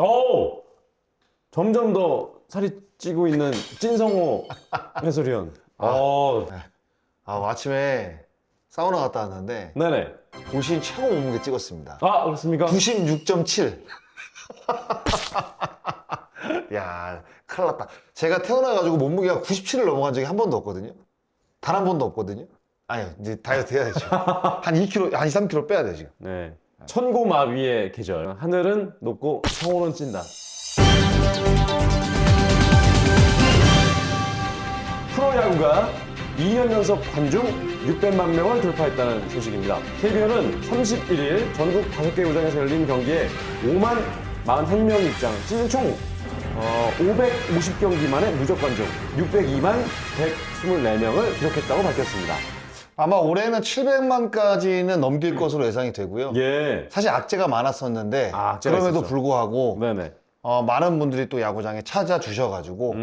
오! 점점 더 살이 찌고 있는 찐성호 해설위원. 아침에 사우나 갔다 왔는데 네네. 올 시즌 최고 몸무게 찍었습니다. 아, 그렇습니까? 96.7. 야, 큰일 났다. 제가 태어나가지고 몸무게가 97을 넘어간 적이 한 번도 없거든요. 단 한 번도 없거든요. 아니, 이제 다이어트 해야죠. 한 2kg, 한 2, 3kg 빼야 돼, 지금. 네. 천고마비의 계절. 하늘은 높고 성호는 찐다. 프로야구가 2년 연속 관중 600만 명을 돌파했다는 소식입니다. KBO는 31일 전국 5개 구장에서 열린 경기에 5만 41명 입장, 시즌 총 550경기 만에 누적 관중 602만 124명을 기록했다고 밝혔습니다. 아마 올해는 700만까지는 넘길 것으로 예상이 되고요. 예. 사실 악재가 많았었는데, 악재가 그럼에도 있었죠. 불구하고, 네네. 많은 분들이 또 야구장에 찾아주셔가지고,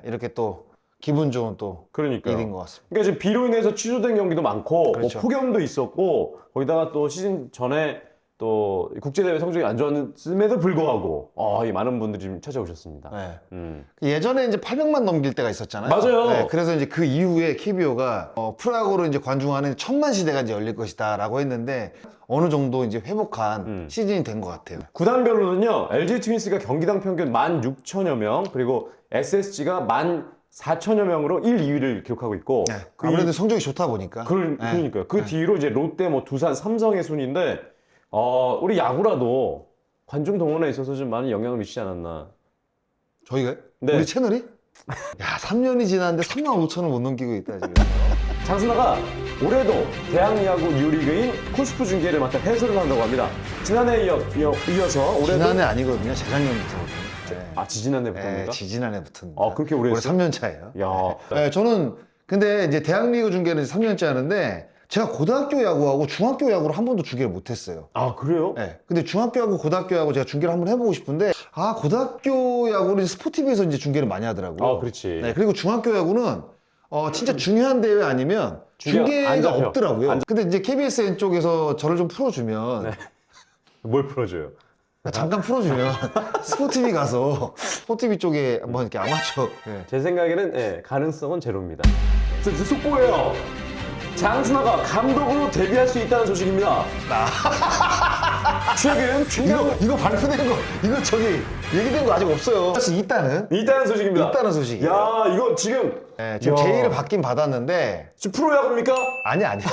이렇게 또 기분 좋은 또 그러니까요. 일인 것 같습니다. 그러니까 지금 비로 인해서 취소된 경기도 많고, 그렇죠. 뭐 폭염도 있었고, 거기다가 또 시즌 전에 또 국제대회 성적이 안 좋았음에도 불구하고, 이 많은 분들이 좀 찾아오셨습니다. 네. 예전에 이제 800만 넘길 때가 있었잖아요. 맞아요. 네, 그래서 이제 그 이후에 KBO가 프로야구로 이제 관중하는 1000만 시대가 이제 열릴 것이다라고 했는데 어느 정도 이제 회복한 시즌이 된 것 같아요. 구단별로는요, LG 트윈스가 경기당 평균 16,000여 명, 그리고 SSG가 14,000여 명으로 1, 2위를 기록하고 있고, 네, 아무래도 성적이 좋다 보니까. 그러니까요. 그 뒤로 이제 롯데, 뭐 두산, 삼성의 순인데, 우리 야구라도 관중 동원에 있어서 좀 많은 영향을 미치지 않았나. 저희가? 네. 우리 채널이? 야, 3년이 지났는데 3만 5천을 못 넘기고 있다 지금. 장순아가 올해도 대학야구 뉴리그인 쿠스프 중계를 맡아 해설을 한다고 합니다. 지난해에 이어서 올해도 지난해 아니거든요. 재작년부터거든요. 네. 지지난해부터입니까? 지지난해부터입니다. 그렇게 오래 올해 했어요? 3년 차예요. 야. 네, 저는 근데 이제 대학리그 중계는 3년째 하는데 제가 고등학교 야구하고 중학교 야구를 한 번도 중계를 못했어요. 아, 그래요? 네. 근데 중학교 야구, 고등학교 야구 제가 중계를 한번 해보고 싶은데 고등학교 야구는 스포티비에서 이제 중계를 많이 하더라고요. 그렇지. 네. 그리고 중학교 야구는 진짜 중요한 대회 아니면 중계가 안 중계가 잡혀. 없더라고요. 근데 이제 KBSN 쪽에서 저를 좀 풀어주면 뭘 풀어줘요? 잠깐 풀어주면 스포티비 가서 스포티비 쪽에 뭐 이렇게 아마추어 제 생각에는 가능성은 제로입니다. 속보예요. 장순아가 감독으로 데뷔할 수 있다는 소식입니다. 최근 중간 이거 발표된 거 이거 저기 얘기된 거 아직 없어요. 사실 있다는 소식입니다. 있다는 소식이에요. 야, 이거 지금 네, 지금 야. 제의를 받긴 받았는데 지금 프로야구입니까? 아니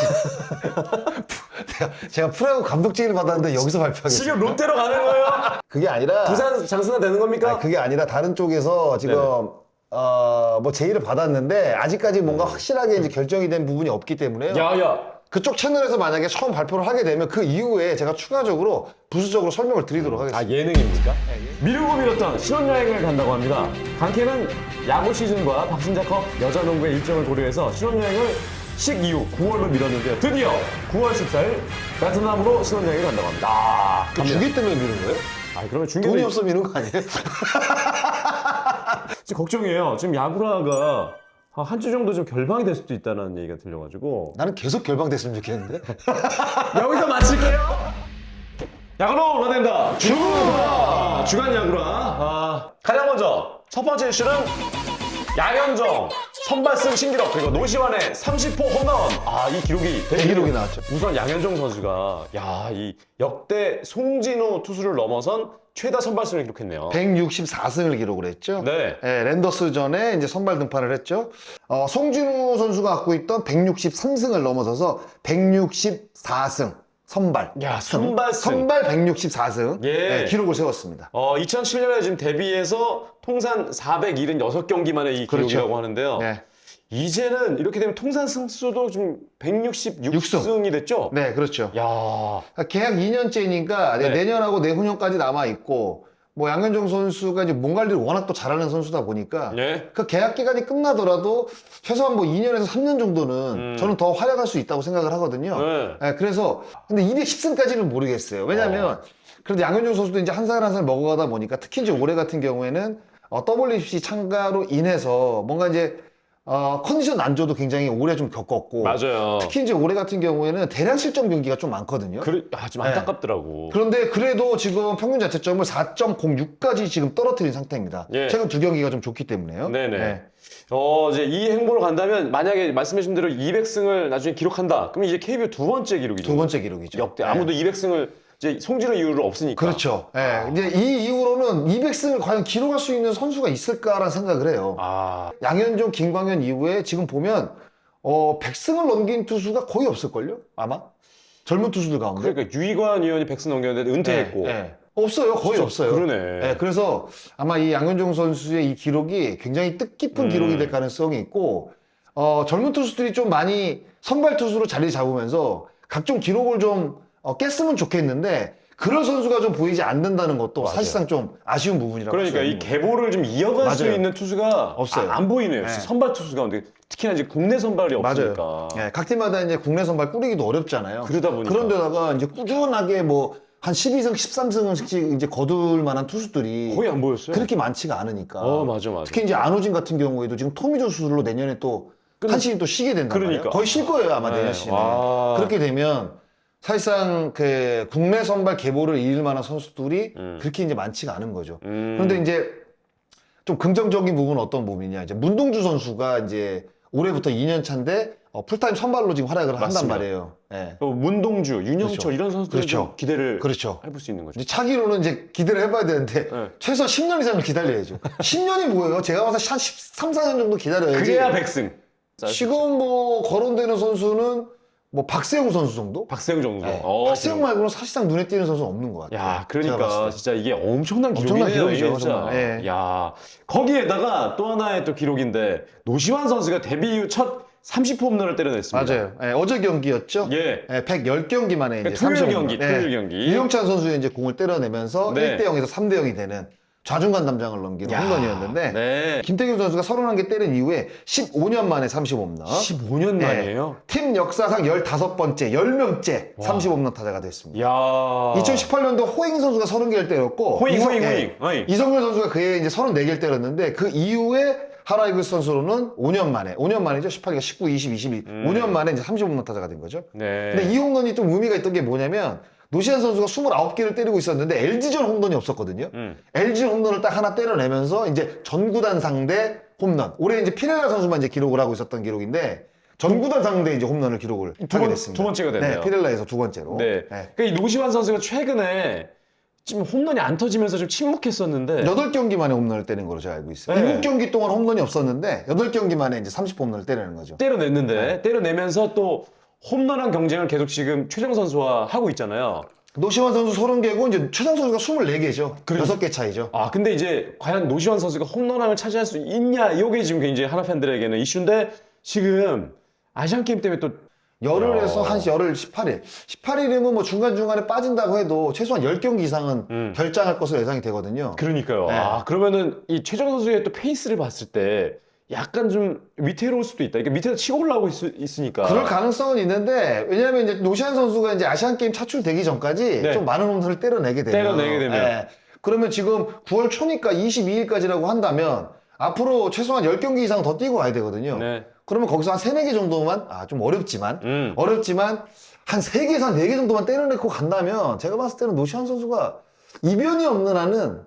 제가 프로야구 감독 제의를 받았는데 여기서 발표하겠습니다. 지금 롯데로 가는 거예요? 그게 아니라 부산 장순아 되는 겁니까? 그게 아니라 다른 쪽에서 지금 뭐 제의를 받았는데 아직까지 뭔가 확실하게 이제 결정이 된 부분이 없기 때문에요. 야야. 그쪽 채널에서 만약에 처음 발표를 하게 되면 그 이후에 제가 추가적으로 부수적으로 설명을 드리도록 하겠습니다. 예능입니까? 미루고 미뤘던 신혼여행을 간다고 합니다. 강캐는 야구 시즌과 박신자컵 여자농구의 일정을 고려해서 신혼여행을 식 이후 9월로 미뤘는데요. 드디어 9월 14일 베트남으로 신혼여행을 간다고 합니다. 그 중계 때문에 미룬 거예요? 그러면 중계도 돈이 없어 미룬 거 아니에요? 지금 걱정이에요. 지금 야구라가 한 주 정도 좀 결방이 될 수도 있다는 얘기가 들려가지고 나는 계속 결방됐으면 좋겠는데. 여기서 마칠게요. 야구로 올라댄다. 주간 야구라. 가장 먼저 첫 번째 이슈는 양현종 선발승 신기록 그리고 노시환의 30호 홈런. 이 기록이 대기록이 나왔죠. 우선 양현종 선수가 이 역대 송진우 투수를 넘어선 최다 선발승을 기록했네요. 164승을 기록을 했죠. 네. 랜더스전에 이제 선발 등판을 했죠. 송진우 선수가 갖고 있던 163승을 넘어서서 164승 선발. 선발승. 선발 164승 기록을 세웠습니다. 2007년에 지금 데뷔해서 통산 476경기 만에 이 그렇죠. 기록이라고 하는데요. 네. 이제는 이렇게 되면 통산 승수도 좀 166승이 됐죠? 네, 그렇죠. 야, 계약 2년째니까 네. 내년하고 내후년까지 남아 있고 뭐 양현종 선수가 이제 몸 관리를 워낙 또 잘하는 선수다 보니까 네. 그 계약 기간이 끝나더라도 최소한 뭐 2년에서 3년 정도는 저는 더 활약할 수 있다고 생각을 하거든요. 네. 그래서 근데 210승까지는 모르겠어요. 왜냐면 그래도 양현종 선수도 이제 한 살 한 살 먹어가다 보니까 특히 이제 올해 같은 경우에는 WBC 참가로 인해서 뭔가 이제 컨디션 난조도 굉장히 오래 좀 겪었고 맞아요. 특히 이제 올해 같은 경우에는 대량 실점 경기가 좀 많거든요. 좀 안타깝더라고. 그런데 그래도 지금 평균 자책점을 4.06까지 지금 떨어뜨린 상태입니다. 예. 최근 두 경기가 좀 좋기 때문에요. 네네. 네. 이제 이 행보로 간다면 만약에 말씀해주신 대로 200승을 나중에 기록한다. 그러면 이제 KBO 두 번째 기록이죠. 두 번째 기록이죠. 역대 네. 아무도 200승을 이제 송진호 이후로 없으니까. 그렇죠. 예. 이제 이 이후로는 200승을 과연 기록할 수 있는 선수가 있을까라는 생각을 해요. 아, 양현종, 김광현 이후에 지금 보면 100승을 넘긴 투수가 거의 없을걸요? 아마? 젊은 투수들 가운데. 그러니까 유이관 의원이 100승 넘겼는데 은퇴했고. 예. 없어요. 거의 진짜 없어요. 그러네. 예, 그래서 아마 이 양현종 선수의 이 기록이 굉장히 뜻깊은 기록이 될 가능성이 있고 젊은 투수들이 좀 많이 선발 투수로 자리 잡으면서 각종 기록을 좀 깼으면 좋겠는데 그런 선수가 좀 보이지 않는다는 것도 맞아요. 사실상 좀 아쉬운 부분이라고 그러니까 할수 이 있는 계보를 좀 이어갈 수 맞아요. 있는 투수가 없어요. 안 보이네요. 네. 선발 투수 가운데 특히나 이제 국내 선발이 없으니까. 맞아요. 예, 각 팀마다 이제 국내 선발 꾸리기도 어렵잖아요. 그러다 보니까. 그런데다가 이제 꾸준하게 뭐 한 12승, 13승씩 이제 거둘 만한 투수들이 거의 안 보였어요. 그렇게 많지가 않으니까. 맞아. 특히 이제 안호진 같은 경우에도 지금 토미조 수술로 내년에 또 한시즌 또 쉬게 된단 그러니까. 말이에요. 거의 쉴 거예요 아마 네. 내년 시즌에. 와. 그렇게 되면 사실상 그 국내 선발 계보를 이을 만한 선수들이 그렇게 이제 많지가 않은 거죠. 그런데 이제 좀 긍정적인 부분은 어떤 부분이냐. 이제 문동주 선수가 이제 올해부터 2년 차인데 풀타임 선발로 지금 활약을 한단 맞습니다. 말이에요. 예. 문동주, 윤영철 그렇죠. 이런 선수들은 그렇죠. 좀 기대를 그렇죠. 해볼 수 있는 거죠. 이제 차기로는 이제 기대를 해봐야 되는데 네. 최소 10년 이상을 기다려야죠. 10년이 뭐예요? 제가 봐서 한 13, 14년 정도 기다려야지. 그래야 100승. 지금 뭐 거론되는 선수는 뭐 박세웅 선수 정도? 박세웅 정도. 네. 어, 박세웅 말고는 사실상 눈에 띄는 선수는 없는 것 같아요. 야, 제가 봤을 그러니까 때. 진짜 이게 엄청난 엄청난 기록이네요. 기록이죠, 이게 진짜. 정말. 예. 야, 거기에다가 또 하나의 또 기록인데 노시환 선수가 데뷔 이후 첫 30호 홈런을 때려냈습니다. 맞아요. 예, 어제 경기였죠? 예. 110경기 만에 이제 토요일 30홈런. 경기, 토요일 경기. 이용찬 선수의 이제 공을 때려내면서 네. 1대0에서 3대0이 되는 좌중간 담장을 넘기는 야, 홈런이었는데 네. 김태균 선수가 31개 때린 이후에 15년 만에 30홈런. 15년 네. 만이에요. 팀 역사상 15번째, 10명째 30홈런 타자가 됐습니다. 야. 2018년도 호잉 선수가 30개를 때렸고 호잉. 이성열 선수가 그해 이제 34개를 때렸는데 그 이후에 하나이글스 선수로는 5년 만이죠. 18개, 19, 20, 22. 5년 만에 이제 30홈런 타자가 된 거죠. 네. 근데 이 홈런이 좀 의미가 있던 게 뭐냐면 노시안 선수가 29개를 때리고 있었는데 LG전 홈런이 없었거든요. LG전 홈런을 딱 하나 때려내면서 이제 전구단 상대 홈런. 올해 이제 피레라 선수만 이제 기록을 하고 있었던 기록인데 전구단 상대 이제 홈런을 기록을 하게 됐습니다. 두 번째가 됐네요. 네, 피렐라에서 두 번째로. 네. 그러니까 이 노시환 선수가 최근에 지금 홈런이 안 터지면서 좀 침묵했었는데 8경기 만에 홈런을 때린 걸로 제가 알고 있어요. 네. 7경기 동안 홈런이 없었는데 8경기 만에 이제 30홈런을 때리는 거죠. 때려냈는데 때려내면서 또 홈런한 경쟁을 계속 지금 최정 선수와 하고 있잖아요. 노시환 선수 30개고 이제 최장 선수가 24개죠. 6개 차이죠. 아 근데 이제 과연 노시환 선수가 홈런왕을 차지할 수 있냐 이게 지금 굉장히 하나 팬들에게는 이슈인데 지금 아시안 게임 때문에 또 열흘에서 야. 한 열흘 18일. 18일이면 뭐 중간중간에 빠진다고 해도 최소한 10경기 이상은 결장할 것으로 예상이 되거든요. 그러니까요. 네. 아 그러면은 이 최정 선수의 또 페이스를 봤을 때 약간 좀 위태로울 수도 있다. 그러니까 밑에서 치고 올라오고 있으니까. 그럴 가능성은 있는데 왜냐면 이제 노시안 선수가 이제 아시안 게임 차출되기 전까지 네. 좀 많은 홈런을 때려내게 되면 그러면 지금 9월 초니까 22일까지라고 한다면 앞으로 최소한 10경기 이상 더 뛰고 와야 되거든요. 네. 그러면 거기서 한 3, 4개 정도만 좀 어렵지만 한 3개에서 한 4개 정도만 때려내고 간다면 제가 봤을 때는 노시안 선수가 이변이 없는 한은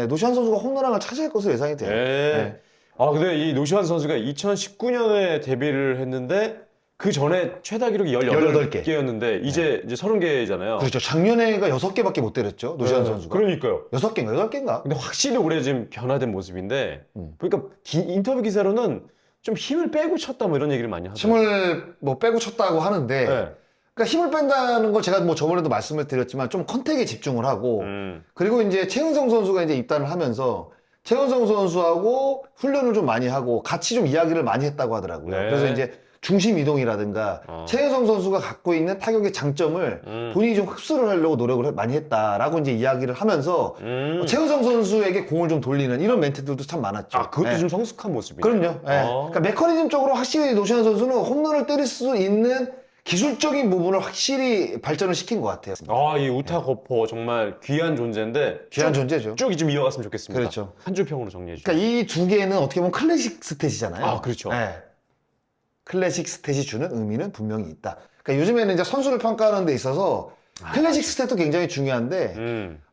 노시안 선수가 홈런왕을 차지할 것으로 예상이 돼요. 네. 아 근데 이 노시환 선수가 2019년에 데뷔를 했는데 그 전에 최다 기록이 18개였는데 이제 30개잖아요. 그렇죠. 작년에가 6개밖에 못 때렸죠. 노시안 선수가. 그러니까요. 6개인가 8개인가? 근데 확실히 올해 좀 변화된 모습인데 그러니까 인터뷰 기사로는 좀 힘을 빼고 쳤다 뭐 이런 얘기를 많이 하더라고요. 힘을 뭐 빼고 쳤다고 하는데 네. 그러니까 힘을 뺀다는 걸 제가 뭐 저번에도 말씀을 드렸지만 좀 컨택에 집중을 하고 그리고 이제 최은성 선수가 이제 입단을 하면서 최은성 선수하고 훈련을 좀 많이 하고 같이 좀 이야기를 많이 했다고 하더라고요. 네. 그래서 이제 중심 이동이라든가 최은성 선수가 갖고 있는 타격의 장점을 본인이 좀 흡수를 하려고 노력을 많이 했다라고 이제 이야기를 하면서 최은성 선수에게 공을 좀 돌리는 이런 멘트들도 참 많았죠. 아 그것도 네. 좀 성숙한 모습이네요. 그럼요. 네. 그러니까 메커니즘적으로 확실히 노시안 선수는 홈런을 때릴 수 있는 기술적인 부분을 확실히 발전을 시킨 것 같아요. 이 우타 거포 정말 귀한 존재인데 귀한 쭉, 존재죠. 쭉 좀 이어갔으면 좋겠습니다. 그렇죠. 한 줄 평으로 정리해 주세요. 그러니까 이 두 개는 어떻게 보면 클래식 스탯이잖아요. 아, 그렇죠. 네. 클래식 스탯이 주는 의미는 분명히 있다. 그러니까 요즘에는 이제 선수를 평가하는 데 있어서 클래식 스탯도 굉장히 중요한데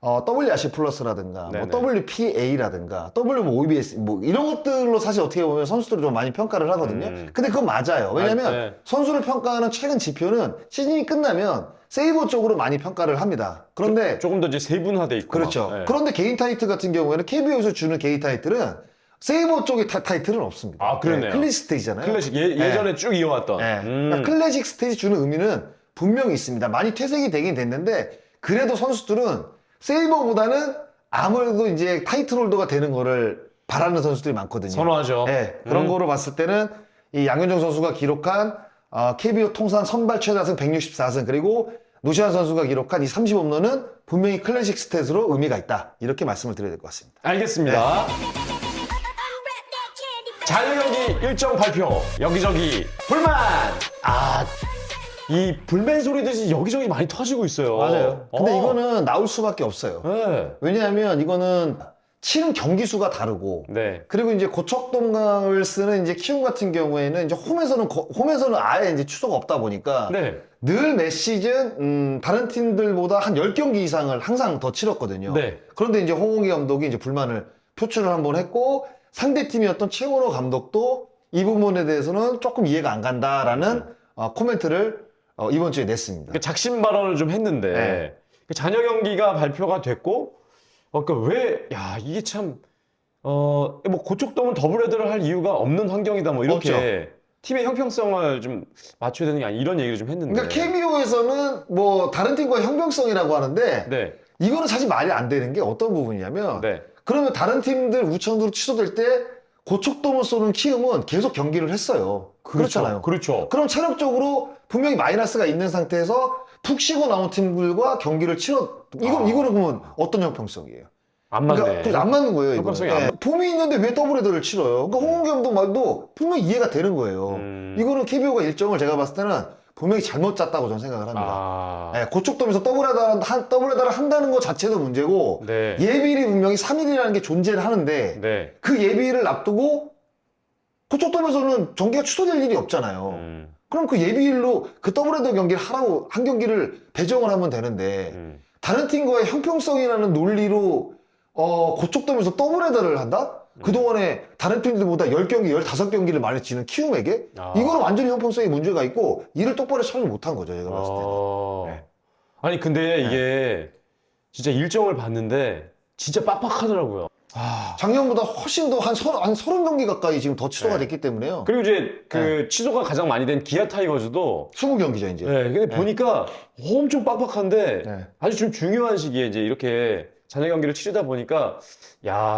WRC 플러스라든가 뭐 네네. WPA라든가 W 뭐 OBS 뭐 이런 것들로 사실 어떻게 보면 선수들을 좀 많이 평가를 하거든요. 근데 그건 맞아요. 왜냐면 네. 선수를 평가하는 최근 지표는 시즌이 끝나면 세이버 쪽으로 많이 평가를 합니다. 그런데 조금 더 이제 세분화돼 있고. 그렇죠. 막, 네. 그런데 개인 타이틀 같은 경우에는 KBO에서 주는 개인 타이틀은 세이버 쪽의 타이틀은 없습니다. 아, 그러네요. 클래식 스탯이잖아요. 클래식 예전에 쭉 이어왔던. 네. 그러니까 클래식 스탯이 주는 의미는 분명히 있습니다. 많이 퇴색이 되긴 됐는데 그래도 선수들은 세이버보다는 아무래도 이제 타이틀 홀더가 되는 거를 바라는 선수들이 많거든요. 선호하죠. 네. 그런 거로 봤을 때는 이 양현종 선수가 기록한 KBO 통산 선발 최다승 164승 그리고 노시환 선수가 기록한 이 30홈런은 분명히 클래식 스탯으로 의미가 있다. 이렇게 말씀을 드려야 될 것 같습니다. 알겠습니다. 자유경기 일정 발표. 여기저기 불만. 이 불맨 소리들이 여기저기 많이 터지고 있어요. 근데 이거는 나올 수밖에 없어요. 네. 왜냐하면 이거는 치는 경기 수가 다르고 네. 그리고 이제 고척동강을 쓰는 이제 키움 같은 경우에는 이제 홈에서는 아예 이제 취소가 없다 보니까 네. 늘 매 시즌 다른 팀들보다 한 10경기 이상을 항상 더 치렀거든요. 네. 그런데 이제 홍홍기 감독이 이제 불만을 표출을 한번 했고 상대 팀이었던 최원호 감독도 이 부분에 대해서는 조금 이해가 안 간다라는 코멘트를 이번 주에 냈습니다. 그 작심 발언을 좀 했는데 네. 그 잔여 경기가 발표가 됐고 이게 참 뭐 고척돔은 더블헤더를 할 이유가 없는 환경이다 뭐 이렇게 없죠. 팀의 형평성을 좀 맞춰야 되는 게 아니 이런 얘기를 좀 했는데 그러니까 KBO에서는 뭐 다른 팀과의 형평성이라고 하는데 네. 이거는 사실 말이 안 되는 게 어떤 부분이냐면 네. 그러면 다른 팀들 우천으로 취소될 때 고척돔을 쏘는 키움은 계속 경기를 했어요. 그렇잖아요. 그렇죠. 그럼 체력적으로 분명히 마이너스가 있는 상태에서 푹 쉬고 나온 팀들과 경기를 이거는 그러면 어떤 형평성이에요? 안 맞네. 그러니까 안 맞는 거예요. 형평성이 이거는. 안 네. 폼이 있는데 왜 더블헤더를 치러요? 그러니까 홍은기 감독 말도 분명히 이해가 되는 거예요. 이거는 KBO가 일정을 제가 봤을 때는 분명히 잘못 짰다고 저는 생각을 합니다. 네, 고척돔에서 더블헤더를 한다는 것 자체도 문제고 네. 예비일이 분명히 3일이라는 게 존재를 하는데 네. 그 예비일을 앞두고 고척돔에서는 경기가 취소될 일이 없잖아요. 그럼 그 예비일로 그 더블헤더 경기를 하라고 한 경기를 배정을 하면 되는데 다른 팀과의 형평성이라는 논리로 고척돔에서 더블헤더를 한다? 그동안에 다른 팀들보다 10경기, 15경기를 많이 치는 키움에게 이거는 완전히 형평성에 문제가 있고 일을 똑바로 처리 못한 거죠, 제가 봤을 때는. 네. 아니 근데 이게 진짜 일정을 봤는데 진짜 빡빡하더라고요. 작년보다 훨씬 더 한 30경기 가까이 지금 더 취소가 됐기 때문에요. 그리고 이제 그 취소가 가장 많이 된 기아 타이거즈도 20경기죠, 이제. 네, 근데 보니까 엄청 빡빡한데 네. 아주 좀 중요한 시기에 이제 이렇게 잔여 경기를 치르다 보니까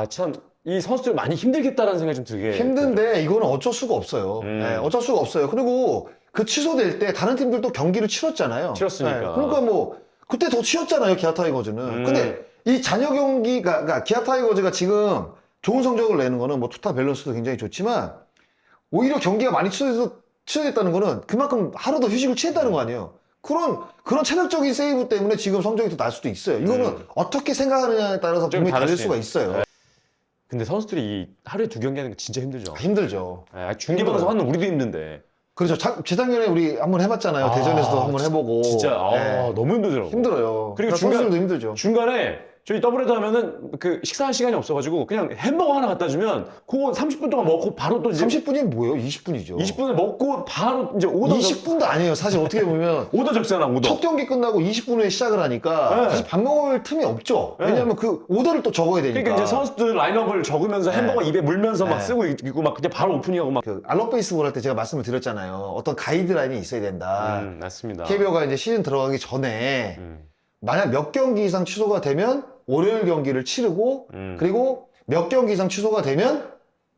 참 이 선수들 많이 힘들겠다라는 생각이 좀 들게 힘든데 이거는 어쩔 수가 없어요. 음. 네, 어쩔 수가 없어요. 그리고 그 취소될 때 다른 팀들도 경기를 치렀잖아요. 치렀으니까. 그러니까 뭐 그때 더 치렀잖아요, 기아 타이거즈는. 근데 이 잔여 경기가 그러니까 기아 타이거즈가 지금 좋은 성적을 내는 거는 뭐 투타 밸런스도 굉장히 좋지만 오히려 경기가 많이 취소됐다는 거는 그만큼 하루 더 휴식을 취했다는 거 아니에요. 그런 체력적인 세이브 때문에 지금 성적이 더 날 수도 있어요. 이거는 어떻게 생각하느냐에 따라서 좀 분명히 다를 다를 수 수가 있어요. 근데 선수들이 이 하루에 2경기 하는 거 진짜 힘들죠. 힘들죠. 중계방송 하는 우리도 힘든데. 그렇죠. 재작년에 우리 한번 해봤잖아요. 대전에서도 한번 해보고. 진짜 네. 너무 힘들더라고. 힘들어요. 그리고 선수들도 힘들죠. 중간에 저희 더블헤더 하면은 그 식사할 시간이 없어가지고 그냥 햄버거 하나 갖다 주면 그거 30분 동안 먹고 바로 또 이제 30분이 뭐예요? 20분이죠. 20분을 먹고 바로 이제 오더 20분도 아니에요. 사실 어떻게 보면 오더 적잖아 오더. 첫 경기 끝나고 20분 후에 시작을 하니까 네. 사실 밥 먹을 틈이 없죠. 네. 왜냐하면 그 오더를 또 적어야 되니까. 그러니까 이제 선수들 라인업을 적으면서 햄버거 입에 물면서 막 네. 쓰고 있고 막 그냥 바로 오프닝하고 막. 그 알로페이스볼 할 때 제가 말씀을 드렸잖아요. 어떤 가이드라인이 있어야 된다. 맞습니다. KBO가 이제 시즌 들어가기 전에 음. 만약 몇 경기 이상 취소가 되면 월요일 경기를 치르고 그리고 몇 경기 이상 취소가 되면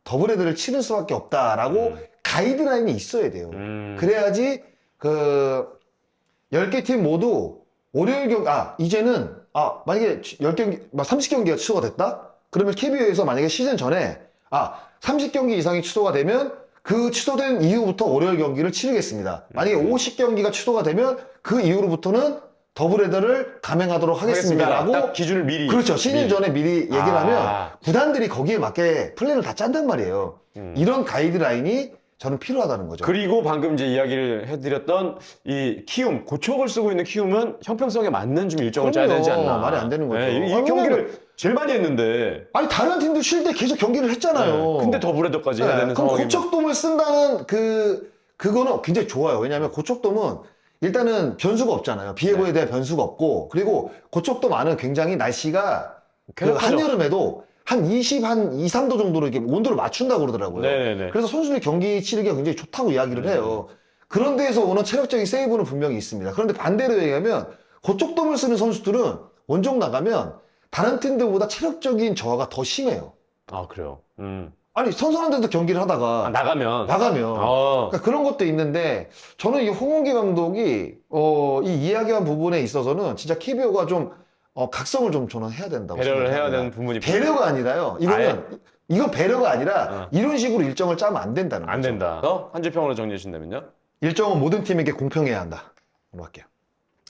더블헤더를 치를 수밖에 없다라고 가이드라인이 있어야 돼요. 그래야지 그 10개 팀 모두 월요일 경기 이제는 만약에 10경기 막 30경기가 취소가 됐다? 그러면 KBO에서 만약에 시즌 전에 30경기 이상이 취소가 되면 그 취소된 이후부터 월요일 경기를 치르겠습니다. 만약에 50경기가 취소가 되면 그 이후로부터는 더블헤더를 감행하도록 하겠습니다라고 딱 기준을 미리. 그렇죠. 시즌 전에 미리 얘기를 하면 아. 구단들이 거기에 맞게 플랜을 다 짠단 말이에요. 이런 가이드라인이 저는 필요하다는 거죠. 그리고 방금 이제 이야기를 해드렸던 이 키움, 고촉을 쓰고 있는 키움은 형평성에 맞는 좀 일정을 짜야 그럼요. 되지 않나. 말이 안 되는 거죠. 네, 이 아, 경기를 제일 많이 했는데. 아니 다른 팀도 쉴 때 계속 경기를 했잖아요. 네, 근데 더블헤더까지 해야 되는 그럼 상황이. 고척돔을 쓴다는 그거는 굉장히 좋아요. 왜냐하면 고척돔은 일단은 변수가 없잖아요. 비 예보에 대한 변수가 없고, 그리고 고척돔 안은 굉장히 날씨가 그 쾌적하죠. 한여름에도 한 2, 3도 정도로 이렇게 온도를 맞춘다고 그러더라고요. 네네네. 그래서 선수들이 경기 치르기가 굉장히 좋다고 이야기를 해요. 그런 데에서 오는 체력적인 세이브는 분명히 있습니다. 그런데 반대로 얘기하면 고척돔을 쓰는 선수들은 원정 나가면 다른 팀들보다 체력적인 저하가 더 심해요. 아, 그래요. 아니 선선한 데서 경기를 하다가 아, 나가면. 그러니까 그런 것도 있는데 저는 이 홍은기 감독이 이 이야기한 부분에 있어서는 진짜 KBO가 좀 각성을 좀 저는 해야 된다고 배려를 해야 생각합니다. 되는 부분이. 배려가 아니라요. 이건 배려가 아니라 이런 식으로 일정을 짜면 안 된다는 거죠. 안 된다. 한 줄평으로 정리해 주신다면요? 일정은 모든 팀에게 공평해야 한다. 이렇게 할게요.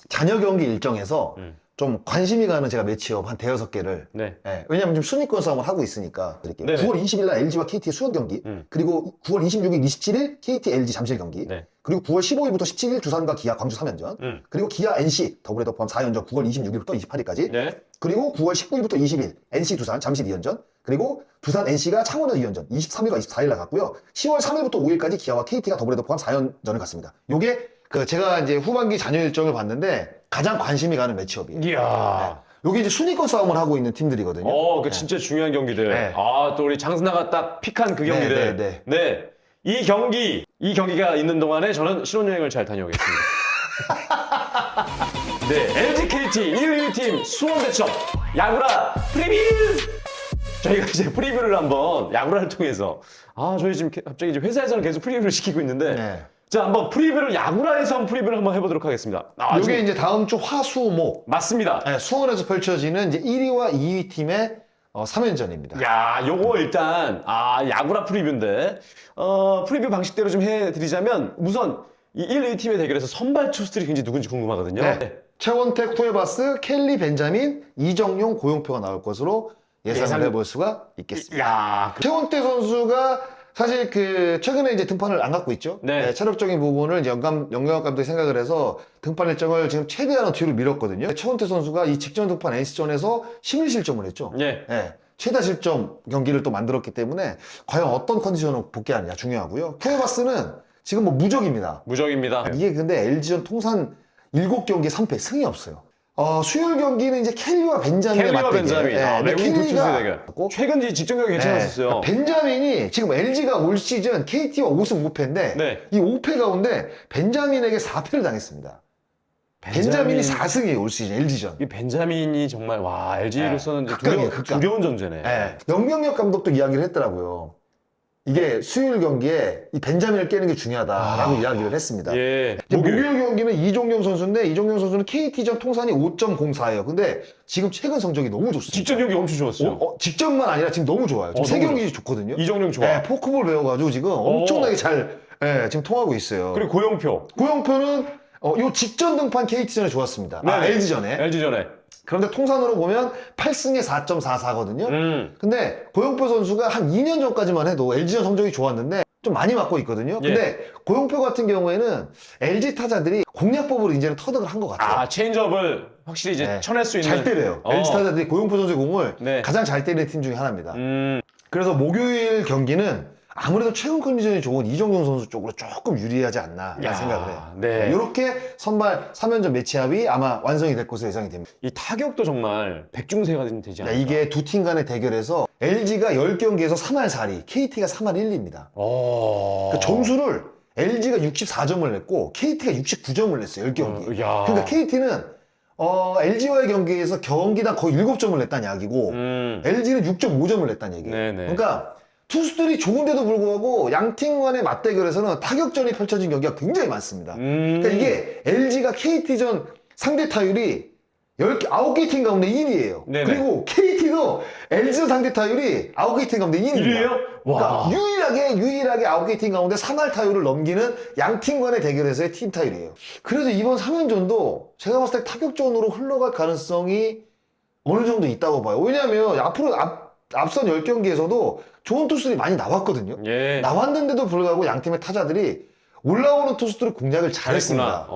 잔여 경기 일정에서 좀 관심이 가는 제가 매치업 한 대여섯 개를 네. 왜냐면 지금 순위권 싸움을 하고 있으니까 드릴게요. 네네. 9월 20일 날 LG와 KT의 수원 경기, 그리고 9월 26일, 27일 KT, LG 잠실 경기, 네. 그리고 9월 15일부터 17일 두산과 기아 광주 3연전, 그리고 기아 NC 더블헤더 포함 4연전 9월 26일부터 28일까지, 네. 그리고 9월 19일부터 20일 NC 두산 잠실 2연전, 그리고 두산 NC가 창원전 2연전 23일과 24일 나갔고요. 10월 3일부터 5일까지 기아와 KT가 더블헤더 포함 4연전을 갔습니다. 요게 제가 이제 후반기 잔여 일정을 봤는데 가장 관심이 가는 매치업이에요. 이야. 요게 이제 순위권 싸움을 하고 있는 팀들이거든요. 그 진짜 중요한 경기들. 네. 또 우리 장승아가 딱 픽한 그 경기들. 네. 네. 이 경기가 있는 동안에 저는 신혼여행을 잘 다녀오겠습니다. 네. LG KT 1, 2팀 수원 대첩 야구라 프리뷰! 저희가 이제 프리뷰를 한번 야구라를 통해서 저희 지금 갑자기 이제 회사에서는 계속 프리뷰를 시키고 있는데 네. 자, 한번 프리뷰를 야구라에서 한번 프리뷰를 한번 해보도록 하겠습니다. 요게 지금 이제 다음 주 화수목 맞습니다. 수원에서 펼쳐지는 이제 1위와 2위 팀의 3연전입니다. 야, 요거 일단 야구라 프리뷰인데 프리뷰 방식대로 좀 해드리자면 우선 이 1, 2팀의 대결에서 선발 투수들이 굉장히 누군지 궁금하거든요. 네. 최원택, 쿠에바스, 켈리, 벤자민, 이정용, 고용표가 나올 것으로 예상을 해볼 수가 있겠습니다. 야, 최원택 선수가 사실 최근에 이제 등판을 안 갖고 있죠. 네. 체력적인 부분을 이제 영경학 감독이 생각을 해서 등판 일정을 지금 최대한 뒤로 밀었거든요. 최원태 선수가 이 직전 등판 NC전에서 11실점을 했죠. 예. 최다 실점 경기를 또 만들었기 때문에 과연 어떤 컨디션으로 복귀하느냐 중요하고요. 쿠에바스는 지금 뭐 무적입니다. 무적입니다. 이게 근데 LG전 통산 7경기 3패 승이 없어요. 수요일 경기는 이제 켈리와 벤자민의 켈리와 맞대결. 벤자민. 근데 외국인 두 투수의 켈리가 대결. 최근 이 직전 경기 괜찮았었어요. 벤자민이 지금 LG가 올 시즌 KT와 5승 5패인데 네. 이 5패 가운데 벤자민에게 4패를 당했습니다. 벤자민이 4승이에요 올 시즌 LG전. 이 벤자민이 정말 LG로서는 극강이에요, 극강. 두려운 존재네. 영경혁 감독도 이야기를 했더라고요. 이게 수요일 경기에 이 벤자민을 깨는 게 중요하다라고 이야기를 했습니다. 예. 이제 목요일 경기는 이종용 선수인데 이종용 선수는 KT전 통산이 5.04예요. 근데 지금 최근 성적이 너무 좋습니다. 직전 경기 엄청 좋았어요. 직전만 아니라 지금 너무 좋아요. 지금 너무 3경기 좋거든요. 이정용 좋아. 포크볼 배워가지고 지금 엄청나게 잘 지금 통하고 있어요. 그리고 고영표. 고영표는 요 직전 등판 KT전에 좋았습니다. 네. LG전에. LG전에. 그런데 통산으로 보면 8승에 4.44거든요. 근데 고영표 선수가 한 2년 전까지만 해도 LG전 성적이 좋았는데 좀 많이 맞고 있거든요. 근데 고영표 같은 경우에는 LG 타자들이 공략법으로 이제는 터득을 한 것 같아요. 체인지업을 확실히 이제 쳐낼 수 있는. 잘 때려요. LG 타자들이 고영표 선수의 공을 가장 잘 때리는 팀 중에 하나입니다. 그래서 목요일 경기는 아무래도 최근 컨디션이 좋은 이정용 선수 쪽으로 조금 유리하지 않나 생각을 해요. 네. 이렇게 선발 3연전 매치업이 아마 완성이 될 것으로 예상이 됩니다. 이 타격도 정말 백중세가 되지 않을까. 이게 두 팀 간의 대결에서 LG가 10경기에서 3할 4리, KT가 3할 1리입니다. 그 점수를 LG가 64점을 냈고 KT가 69점을 냈어요. 10경기. 그러니까 KT는 LG와의 경기에서 경기당 거의 7점을 냈다는 이야기고 LG는 6.5점을 냈다는 얘기예요. 네네. 그러니까 투수들이 좋은데도 불구하고 양 팀 간의 맞대결에서는 타격전이 펼쳐진 경기가 굉장히 많습니다. 그러니까 이게 LG가 KT전 상대 타율이 9개 팀 가운데 1위예요. 네네. 그리고 KT도 LG 상대 타율이 9개 팀 가운데 1위입니다. 1위예요? 와. 그러니까 유일하게 9개 팀 가운데 3할 타율을 넘기는 양 팀 간의 대결에서의 팀 타율이에요. 그래서 이번 3연전도 제가 봤을 때 타격전으로 흘러갈 가능성이 어느 정도 있다고 봐요. 왜냐하면 앞으로 앞선 10경기에서도 좋은 투수들이 많이 나왔거든요. 예. 나왔는데도 불구하고 양 팀의 타자들이 올라오는 투수들을 공략을 잘했습니다.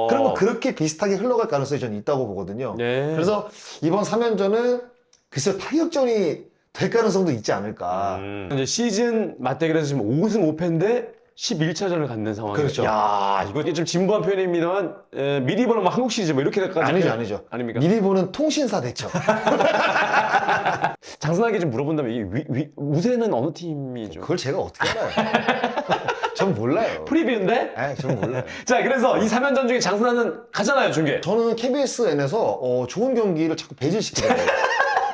그러면 그렇게 비슷하게 흘러갈 가능성이 저는 있다고 보거든요. 예. 그래서 이번 3연전은 글쎄 타격전이 될 가능성도 있지 않을까. 이제 시즌 맞대결에서 지금 5승 5패인데 11차전을 갖는 상황이에요. 그렇죠. 야, 이거 좀 진부한 표현입니다만 미리 보는 뭐 한국 시리즈 뭐 이렇게 될까요? 아니죠. 아닙니까? 미리 보는 통신사 대처. 장순하게 좀 물어본다면 이 우세는 어느 팀이 좀 그걸 제가 어떻게 알아요? 전 몰라요. 프리뷰인데? 전 몰라요. 자, 그래서 이 3연전 중에 장순하는 가잖아요, 중계. 저는 KBSN에서 좋은 경기를 자꾸 배제시키더라고요.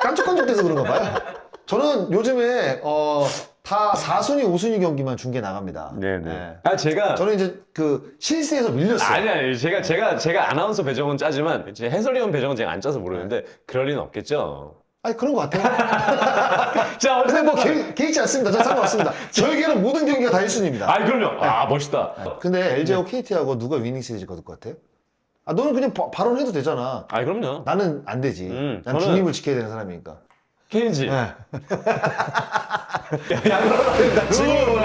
깐족깐족돼서 그런가 봐요. 저는 요즘에 다 4순위, 5순위 경기만 중계 나갑니다. 네네. 아, 제가 저는 이제 그 실세에서 밀렸어요. 아니 제가 아나운서 배정은 짜지만 이제 해설위원 배정은 제가 안 짜서 모르는데 그럴 리는 없겠죠. 아니 그런 것 같아요. 자, 근데 어쨌든 뭐 개의치 않습니다. 저 상관없습니다. 저에게는 모든 경기가 다 1순위입니다. 아, 그럼요. 아, 멋있다. 근데 LG하고 KT하고 누가 위닝 시리즈 거둘 것 같아요? 아, 너는 그냥 발언해도 되잖아. 아, 그럼요. 나는 안 되지. 난 저는- 중립을 지켜야 되는 사람이니까. 케인지. 네. 양으로 된다. 지금